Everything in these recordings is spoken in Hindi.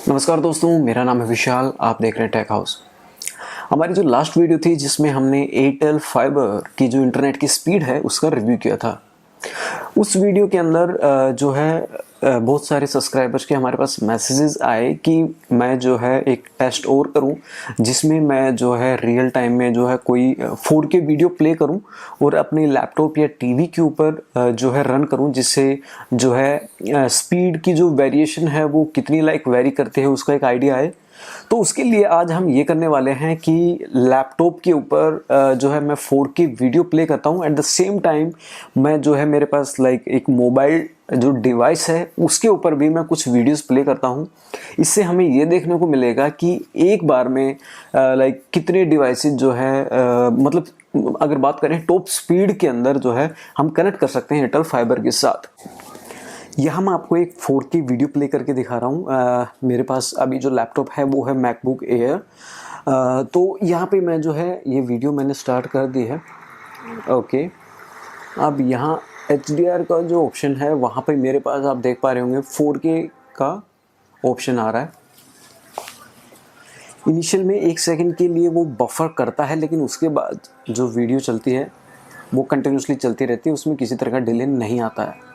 नमस्कार दोस्तों, मेरा नाम है विशाल। आप देख रहे हैं टेक हाउस। हमारी जो लास्ट वीडियो थी जिसमें हमने एयरटेल फाइबर की जो इंटरनेट की स्पीड है उसका रिव्यू किया था। उस वीडियो के अंदर जो है बहुत सारे सब्सक्राइबर्स के हमारे पास मैसेजेस आए कि मैं जो है एक टेस्ट और करूं जिसमें मैं जो है रियल टाइम में जो है कोई 4K वीडियो प्ले करूं और अपने लैपटॉप या टीवी के ऊपर जो है रन करूं, जिससे जो है स्पीड की जो वेरिएशन है वो कितनी वेरी करते हैं उसका एक आइडिया आए। तो उसके लिए आज हम ये करने वाले हैं कि लैपटॉप के ऊपर जो है मैं 4K वीडियो प्ले करता हूँ। एट द सेम टाइम मैं जो है मेरे पास एक मोबाइल जो डिवाइस है उसके ऊपर भी मैं कुछ वीडियोस प्ले करता हूँ। इससे हमें ये देखने को मिलेगा कि एक बार में कितने डिवाइसेस जो है मतलब अगर बात करें टॉप स्पीड के अंदर जो है हम कनेक्ट कर सकते हैं एयरटेल फाइबर के साथ। यह मैं आपको एक 4K वीडियो प्ले करके दिखा रहा हूँ। मेरे पास अभी जो लैपटॉप है वो है मैकबुक एयर। तो यहाँ पे मैं जो है ये वीडियो मैंने स्टार्ट कर दी है। ओके, अब यहाँ HDR का जो ऑप्शन है वहाँ पे मेरे पास आप देख पा रहे होंगे 4K का ऑप्शन आ रहा है। इनिशियल में 1 सेकंड के लिए वो बफर करता है, लेकिन उसके बाद जो वीडियो चलती है वो कंटिन्यूसली चलती रहती है, उसमें किसी तरह का डिले नहीं आता है।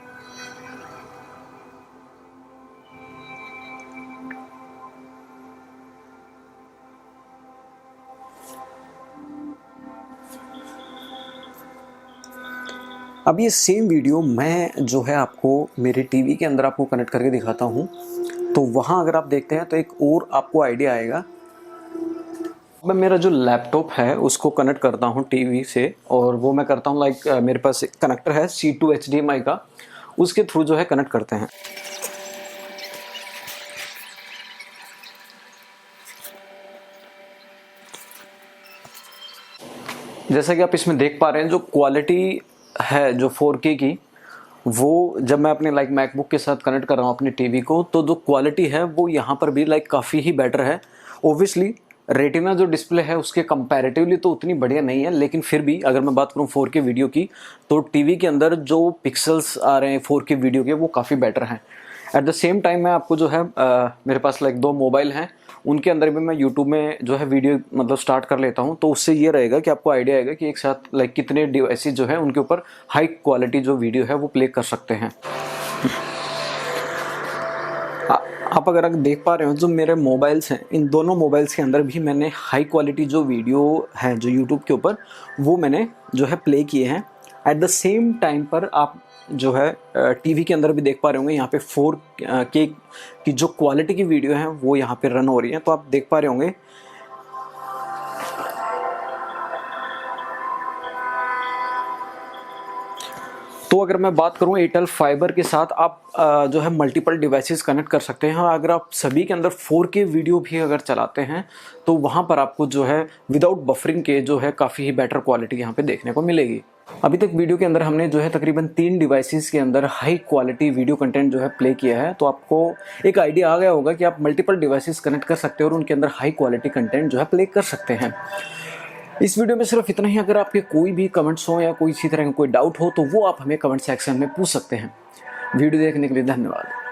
अब ये सेम वीडियो मैं जो है आपको मेरे टीवी के अंदर आपको कनेक्ट करके दिखाता हूँ, तो वहाँ अगर आप देखते हैं तो एक और आपको आइडिया आएगा। मैं मेरा जो लैपटॉप है उसको कनेक्ट करता हूँ टीवी से, और वो मैं करता हूँ मेरे पास एक कनेक्टर है C2 HDMI का, उसके थ्रू जो है कनेक्ट करते हैं। जैसा कि आप इसमें देख पा रहे हैं जो क्वालिटी है जो 4K की, वो जब मैं अपने मैकबुक के साथ कनेक्ट कर रहा हूँ अपने टीवी को, तो जो क्वालिटी है वो यहाँ पर भी काफ़ी ही बेटर है। ओब्वियसली रेटिना जो डिस्प्ले है उसके कंपैरेटिवली तो उतनी बढ़िया नहीं है, लेकिन फिर भी अगर मैं बात करूँ 4K वीडियो की तो टीवी के अंदर जो पिक्सल्स आ रहे हैं 4K वीडियो के वो काफ़ी बेटर हैं। एट द सेम टाइम मैं आपको जो है मेरे पास 2 मोबाइल हैं, उनके अंदर भी मैं यूट्यूब में जो है वीडियो स्टार्ट कर लेता हूँ। तो उससे ये रहेगा कि आपको आइडिया आएगा कि एक साथ कितने डिवाइसेस जो है उनके ऊपर हाई क्वालिटी जो वीडियो है वो प्ले कर सकते हैं। आप अगर देख पा रहे हो जो मेरे मोबाइल्स हैं, इन दोनों मोबाइल्स के अंदर भी मैंने हाई क्वालिटी जो वीडियो है जो यूट्यूब के ऊपर वो मैंने जो है प्ले किए हैं। एट द सेम टाइम पर आप जो है टीवी के अंदर भी देख पा रहे होंगे यहाँ पे 4K की जो क्वालिटी की वीडियो है वो यहाँ पे रन हो रही है, तो आप देख पा रहे होंगे। तो अगर मैं बात करूं एयरटेल फाइबर के साथ आप जो है मल्टीपल डिवाइसेस कनेक्ट कर सकते हैं। अगर आप सभी के अंदर 4K वीडियो भी अगर चलाते हैं तो वहां पर आपको जो है विदाउट बफरिंग के जो है काफ़ी ही बेटर क्वालिटी यहाँ पे देखने को मिलेगी। अभी तक वीडियो के अंदर हमने जो है तकरीबन 3 डिवाइसेस के अंदर हाई क्वालिटी वीडियो कंटेंट जो है प्ले किया है, तो आपको एक आइडिया आ गया होगा कि आप मल्टीपल डिवाइसेस कनेक्ट कर सकते हो और उनके अंदर हाई क्वालिटी कंटेंट जो है प्ले कर सकते हैं। इस वीडियो में सिर्फ इतना ही। अगर आपके कोई भी कमेंट्स हो या कोई इसी तरह का कोई डाउट हो तो वो आप हमें कमेंट सेक्शन में पूछ सकते हैं। वीडियो देखने के लिए धन्यवाद।